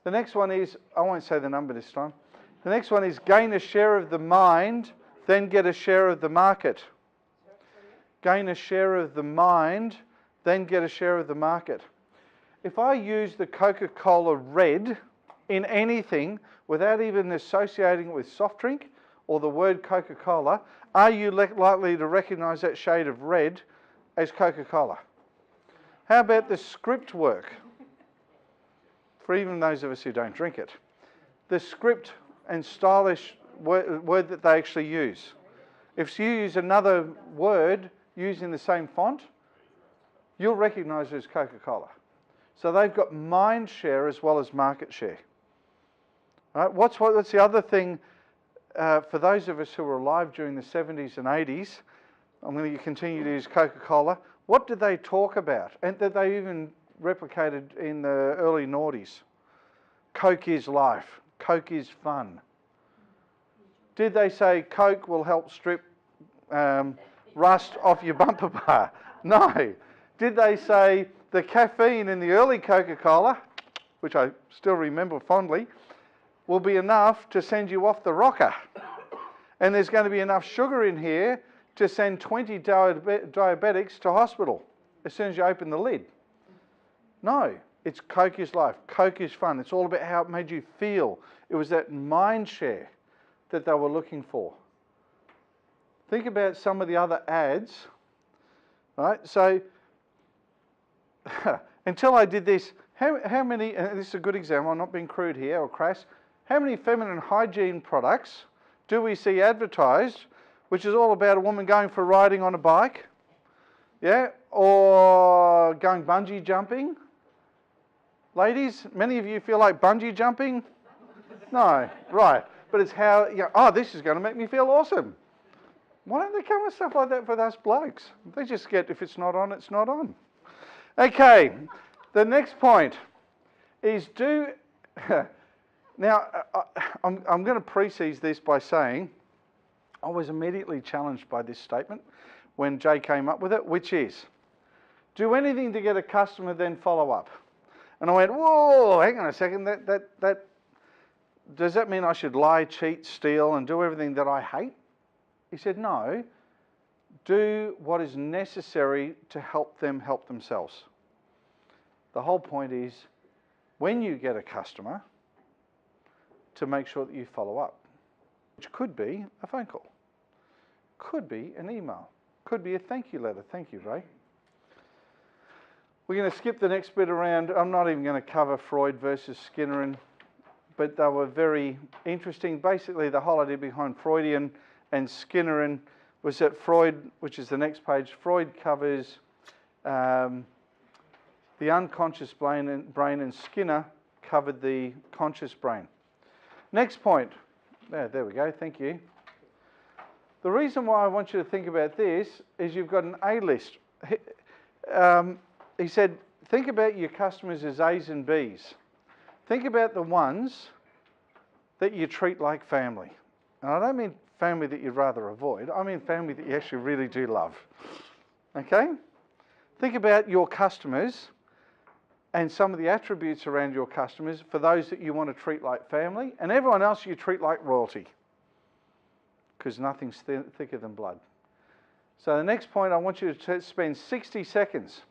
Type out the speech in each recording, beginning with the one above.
The next one is, I won't say the number this time. The next one is gain a share of the mind, then get a share of the market. Gain a share of the mind, then get a share of the market. If I use the Coca-Cola red in anything without even associating it with soft drink or the word Coca-Cola, are you likely to recognise that shade of red as Coca-Cola? How about the script work? For even those of us who don't drink it. The script and stylish word that they actually use. If you use another word using the same font, you'll recognise it as Coca-Cola. So they've got mind share as well as market share. Right? What's the other thing for those of us who were alive during the 70s and 80s? I'm going to continue to use Coca-Cola. What did they talk about? And that they even replicated in the early noughties. Coke is life. Coke is fun. Did they say Coke will help strip rust off your bumper bar? No. Did they say the caffeine in the early Coca-Cola, which I still remember fondly, will be enough to send you off the rocker? And there's going to be enough sugar in here to send 20 diabetics to hospital as soon as you open the lid. No, it's Coke is life. Coke is fun. It's all about how it made you feel. It was that mind share that they were looking for. Think about some of the other ads, right? So, until I did this, how many, and this is a good example, I'm not being crude here or crass, how many feminine hygiene products do we see advertised, which is all about a woman going for riding on a bike, yeah, or going bungee jumping? Ladies, many of you feel like bungee jumping? No, right. But it's how, oh, this is going to make me feel awesome. Why don't they come with stuff like that for us blokes? They just get, if it's not on, it's not on. Okay, the next point is now, I'm going to precede this by saying, I was immediately challenged by this statement when Jay came up with it, which is, do anything to get a customer, then follow up. And I went, whoa, hang on a second, does that mean I should lie, cheat, steal, and do everything that I hate? He said, no, do what is necessary to help them help themselves. The whole point is, when you get a customer, to make sure that you follow up, which could be a phone call, could be an email, could be a thank you letter. Thank you, Ray. We're going to skip the next bit around. I'm not even going to cover Freud versus Skinner, but they were very interesting. Basically, the whole idea behind Freudian and Skinner was that Freud, which is the next page, Freud covers the unconscious brain, and Skinner covered the conscious brain. Next point. There we go. Thank you. The reason why I want you to think about this is you've got an A list. He said, think about your customers as A's and B's. Think about the ones that you treat like family. And I don't mean family that you'd rather avoid. I mean family that you actually really do love. Okay? Think about your customers and some of the attributes around your customers for those that you want to treat like family, and everyone else you treat like royalty, because nothing's thicker than blood. So the next point, I want you to spend 60 seconds.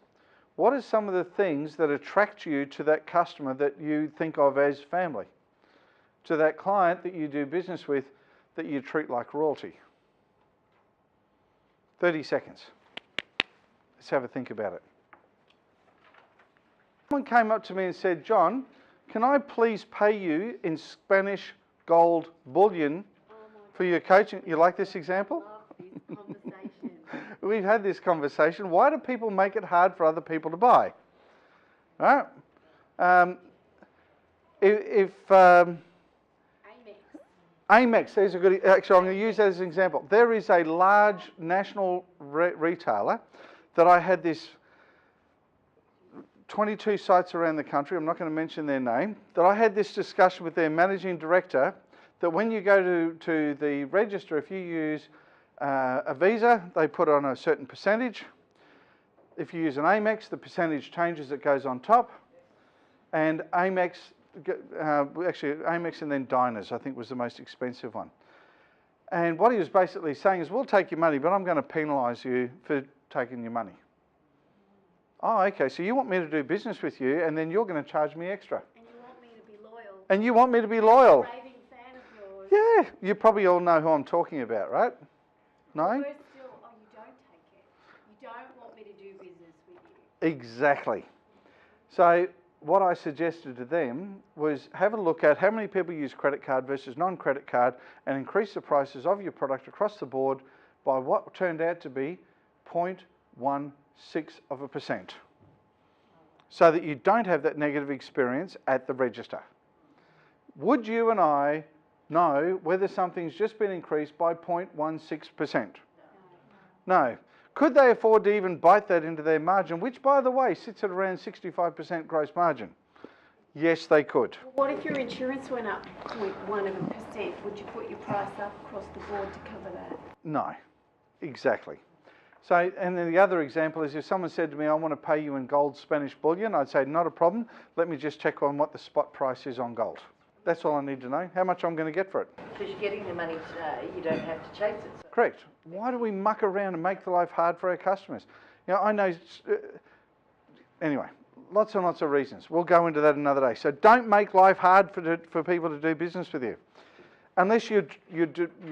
What are some of the things that attract you to that customer that you think of as family? To that client that you do business with that you treat like royalty? 30 seconds. Let's have a think about it. Someone came up to me and said, John, can I please pay you in Spanish gold bullion for your coaching? You like this example? Love this conversation. We've had this conversation. Why do people make it hard for other people to buy? Right? Amex, there's a good, actually I'm going to use that as an example. There is a large national retailer that I had this 22 sites around the country, I'm not going to mention their name, that I had this discussion with their managing director that when you go to the register, if you use a Visa, they put on a certain percentage. If you use an Amex, the percentage changes, it goes on top. And Amex actually Amex and then Diners, I think was the most expensive one. And what he was basically saying is, we'll take your money, but I'm going to penalise you for taking your money. Oh, okay, so you want me to do business with you, and then you're going to charge me extra. And you want me to be loyal. And you want me to be loyal. I'm a raving fan of yours. Yeah, you probably all know who I'm talking about, right? No? Worse still, oh, you don't take it. You don't want me to do business with you. Exactly. So what I suggested to them was have a look at how many people use credit card versus non-credit card and increase the prices of your product across the board by what turned out to be 0.16%. So that you don't have that negative experience at the register. Would you and I know whether something's just been increased by 0.16%? No. Could they afford to even bite that into their margin, which, by the way, sits at around 65% gross margin? Yes, they could. What if your insurance went up 0.1%? Would you put your price up across the board to cover that? No, exactly. So, and then the other example is if someone said to me, I want to pay you in gold Spanish bullion, I'd say, not a problem. Let me just check on what the spot price is on gold. That's all I need to know, how much I'm going to get for it. Because you're getting the money today, you don't have to chase it. So. Correct. Why do we muck around and make the life hard for our customers? You know, I know, anyway, lots and lots of reasons. We'll go into that another day. So don't make life hard for people to do business with you, unless you're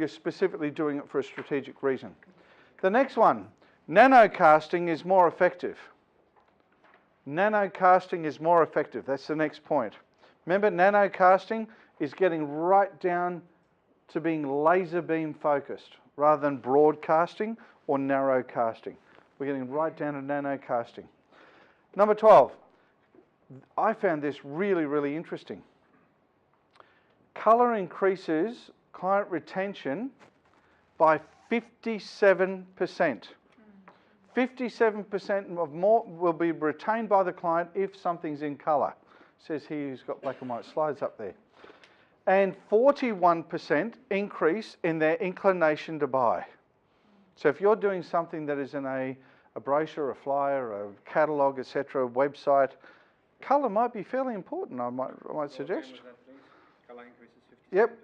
specifically doing it for a strategic reason. The next one, nanocasting is more effective. Nanocasting is more effective. That's the next point. Remember, nanocasting is getting right down to being laser beam focused rather than broadcasting or narrow casting. We're getting right down to nanocasting. Number 12, I found this really, really interesting. Colour increases client retention by 57%. 57% of more will be retained by the client if something's in colour. Says here he's got black and white slides up there. And 41% increase in their inclination to buy. So if you're doing something that is in a brochure, a flyer, a catalogue, etc., website, colour might be fairly important, I might suggest. Colour increases 57%. Yep,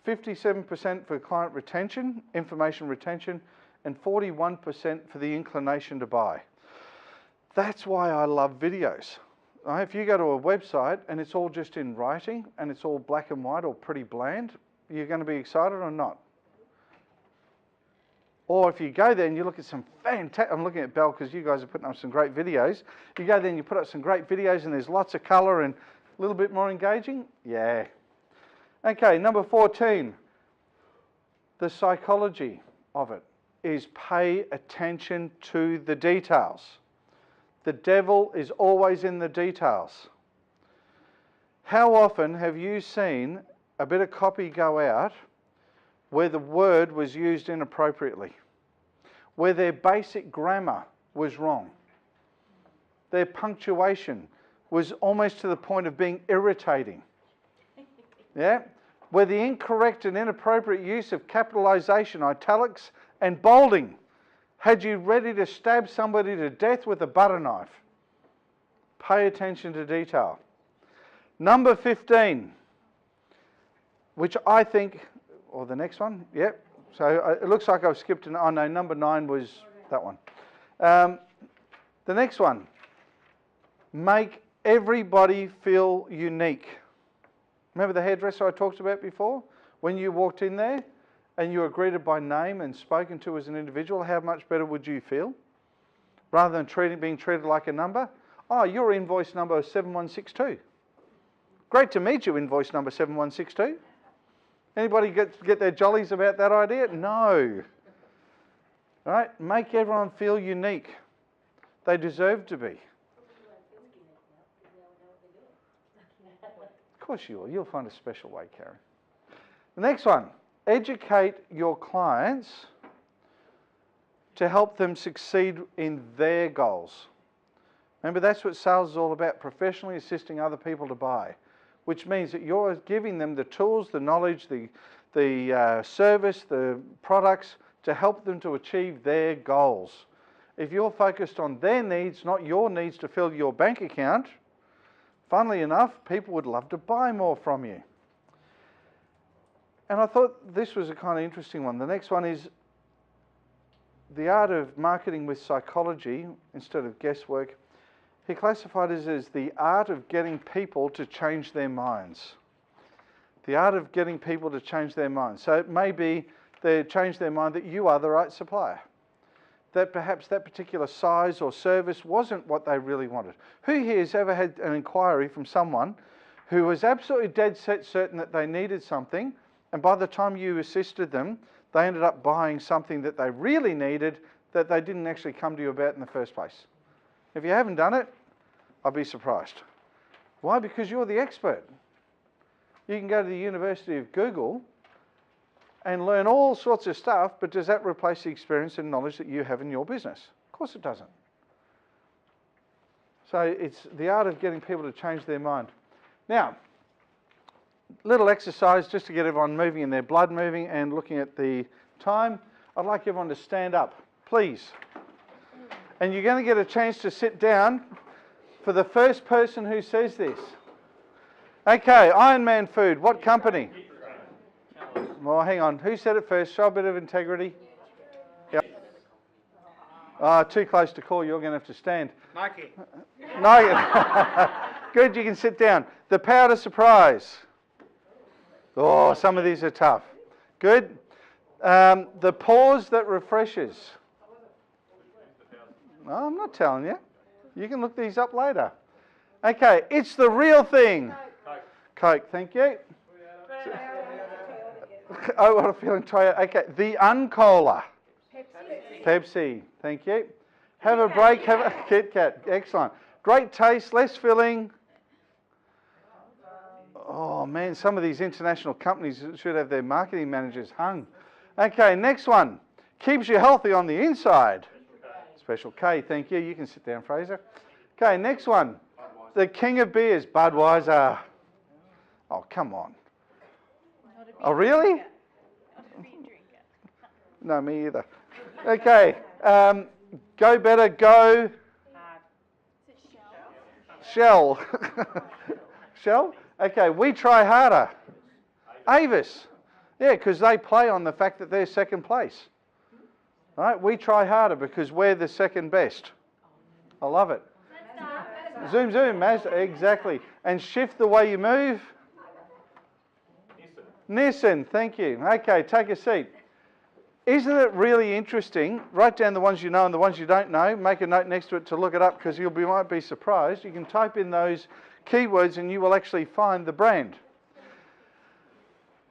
57% for client retention, information retention, and 41% for the inclination to buy. That's why I love videos. If you go to a website and it's all just in writing and it's all black and white or pretty bland, you're going to be excited or not? Or if you go there and you look at some fantastic, I'm looking at Belle because you guys are putting up some great videos. You go there and you put up some great videos and there's lots of colour and a little bit more engaging. Yeah. Okay, number 14. The psychology of it is pay attention to the details. The devil is always in the details. How often have you seen a bit of copy go out where the word was used inappropriately, where their basic grammar was wrong, their punctuation was almost to the point of being irritating, yeah? Where the incorrect and inappropriate use of capitalization, italics, and bolding had you ready to stab somebody to death with a butter knife. Pay attention to detail. Number 15, which I think, or the next one, yep. So it looks like I've skipped an, oh no, number 9 was that one. The next one, make everybody feel unique. Remember the hairdresser I talked about before? When you walked in there and you were greeted by name and spoken to as an individual, how much better would you feel? Rather than being treated like a number? Oh, your invoice number is 7162. Great to meet you, invoice number 7162. Anybody get their jollies about that idea? No. All right, make everyone feel unique. They deserve to be. Of course you will. You'll find a special way, Karen. The next one, educate your clients to help them succeed in their goals. Remember, that's what sales is all about, professionally assisting other people to buy, which means that you're giving them the tools, the knowledge, the service, the products to help them to achieve their goals. If you're focused on their needs, not your needs to fill your bank account, funnily enough, people would love to buy more from you. And I thought this was a kind of interesting one. The next one is the art of marketing with psychology instead of guesswork. He classified it as the art of getting people to change their minds. The art of getting people to change their minds. So it may be they change their mind that you are the right supplier. That perhaps that particular size or service wasn't what they really wanted. Who here has ever had an inquiry from someone who was absolutely dead set certain that they needed something, and by the time you assisted them, they ended up buying something that they really needed that they didn't actually come to you about in the first place? If you haven't done it, I'll be surprised. Why? Because you're the expert. You can go to the University of Google and learn all sorts of stuff, but does that replace the experience and knowledge that you have in your business? Of course it doesn't. So it's the art of getting people to change their mind. Now, little exercise just to get everyone moving and their blood moving and looking at the time. I'd like everyone to stand up, please. And you're going to get a chance to sit down for the first person who says this. Okay, Ironman Food, what company? Well, hang on. Who said it first? Show a bit of integrity. Yep. Too close to call. You're going to have to stand. Nike. Nike. Good, you can sit down. The Power to Surprise. Oh, some of these are tough. Good. The Pause that Refreshes. Oh, I'm not telling you. You can look these up later. Okay, It's the Real Thing. Coke, thank you. Oh, what a feeling, Toyota. Okay, the Uncola. Pepsi, thank you. Have a break, have a Kit Kat, excellent. Great taste, less filling. Oh man, some of these international companies should have their marketing managers hung. Okay, next one. Keeps you healthy on the inside. Special K, thank you. You can sit down, Fraser. Okay, next one. The king of beers, Budweiser. Oh, come on. Oh, really? No, me either. Okay, Go Better, Go. Shell. Shell? Okay, We Try Harder. Avis. Yeah, because they play on the fact that they're second place. Right? We try harder because we're the second best. I love it. Zoom, zoom, Mazda. Exactly. And Shift the Way You Move. Nissan, thank you. Okay, take a seat. Isn't it really interesting? Write down the ones you know and the ones you don't know. Make a note next to it to look it up because you might be surprised. You can type in those keywords and you will actually find the brand.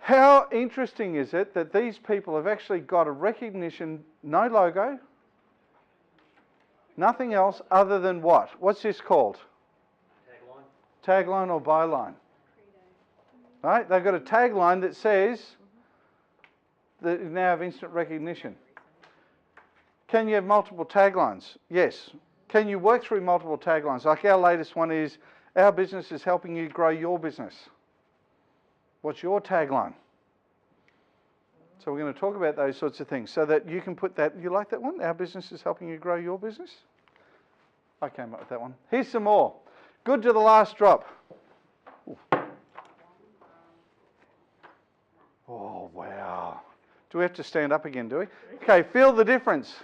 How interesting is it that these people have actually got a recognition, no logo, nothing else other than what? What's this called? Tagline. Tagline or byline. Right? They've got a tagline that says that you now have instant recognition. Can you have multiple taglines? Yes. Can you work through multiple taglines? Like our latest one is, our business is helping you grow your business. What's your tagline? So we're going to talk about those sorts of things so that you can put that, you like that one? Our business is helping you grow your business? I came up with that one. Here's some more. Good to the last drop. Ooh. Oh, wow. Do we have to stand up again, do we? Okay, feel the difference.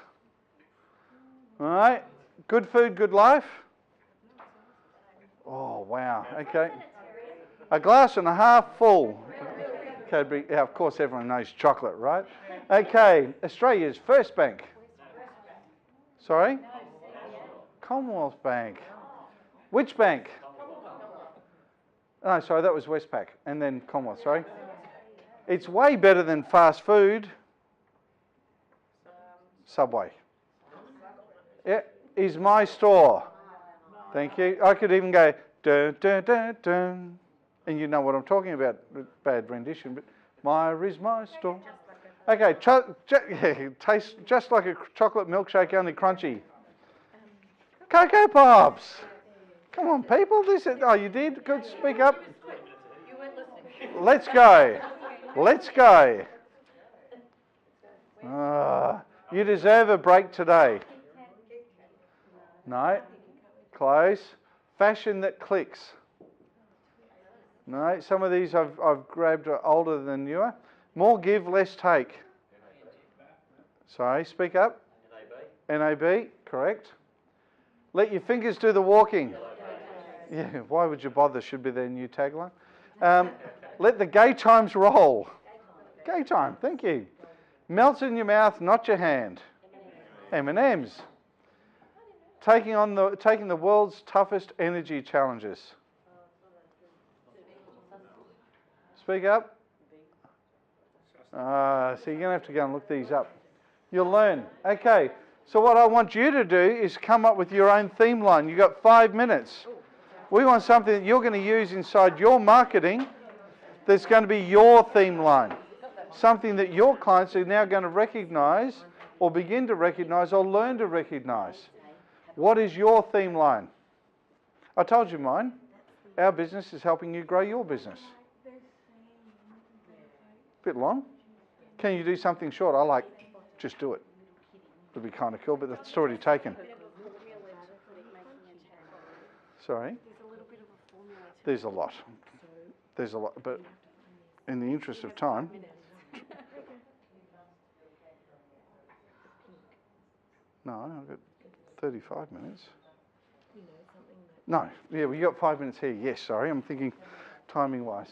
All right. Good food, good life. Oh, wow. Okay. A glass and a half full. Cadbury, yeah, of course everyone knows chocolate, right? Okay, Australia's first bank. Sorry? Commonwealth Bank. Which bank? No, sorry, that was Westpac. And then Commonwealth, sorry. It's way better than fast food. Subway. Yeah, is my store. Thank you. I could even go, dun, dun, dun, dun. And you know what I'm talking about. Bad rendition, but Myer is my store. Okay, tastes just like a chocolate milkshake, only crunchy. Cocoa Pops. Come on, people. Oh, you did? Good. Speak up. You weren't listening. Let's go. Let's go. You deserve a break today. No. Close. Fashion that clicks. No, some of these I've grabbed are older than you are. More give, less take. Sorry, speak up. NAB, correct. Let your fingers do the walking. Yeah, why would you bother? Should be their new tagline. Let the gay times roll. Gay time, thank you. Melts in your mouth, not your hand. M&M's. Taking the world's toughest energy challenges. Speak up. So you're going to have to go and look these up. You'll learn. Okay, so what I want you to do is come up with your own theme line. You've got 5 minutes. We want something that you're going to use inside your marketing that's going to be your theme line. Something that your clients are now going to recognise or begin to recognise or learn to recognise. What is your theme line? I told you mine. Our business is helping you grow your business. Bit long. Can you do something short? I like, just do it. Would be kind of cool, but that's already taken. Sorry? There's a lot. There's a lot, but in the interest of time. No, I've got 35 minutes. No, yeah, we got 5 minutes here. Yes, sorry, I'm thinking timing-wise.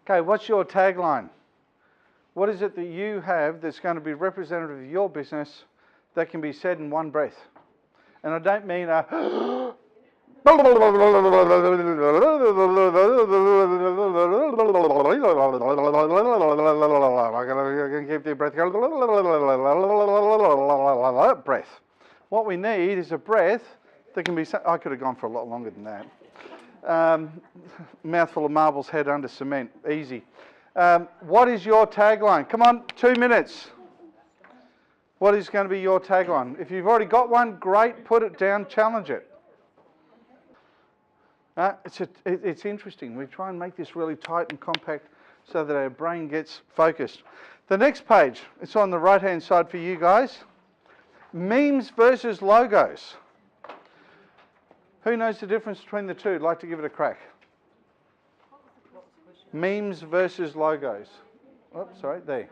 Okay, what's your tagline? What is it that you have that's going to be representative of your business that can be said in one breath? And I don't mean a... I'm going to keep the breath going. Breath. What we need is a breath that can be... I could have gone for a lot longer than that. Mouthful of marbles, head under cement. Easy. What is your tagline? Come on, 2 minutes. What is going to be your tagline? If you've already got one, great. Put it down, challenge it. It's interesting. We try and make this really tight and compact so that our brain gets focused. The next page, it's on the right-hand side for you guys. Memes versus logos. Who knows the difference between the two? I'd like to give it a crack. Memes versus logos. Oh, sorry, there.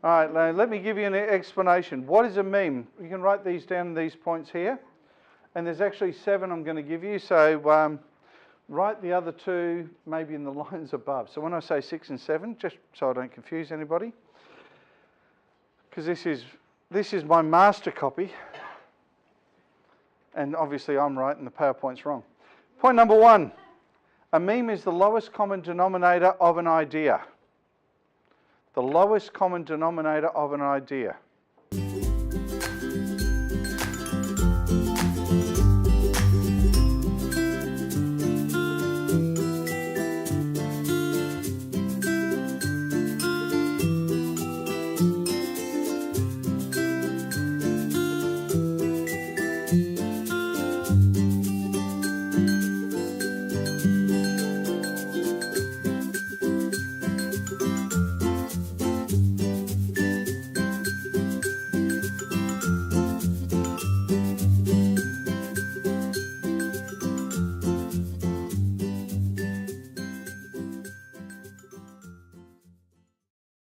All right, let me give you an explanation. What is a meme? You can write these down in these points here. And there's actually 7 I'm going to give you, so write the other 2 maybe in the lines above. So when I say 6 and 7, just so I don't confuse anybody, because this is my master copy, and obviously I'm right and the PowerPoint's wrong. Point number 1, a meme is the lowest common denominator of an idea. The lowest common denominator of an idea.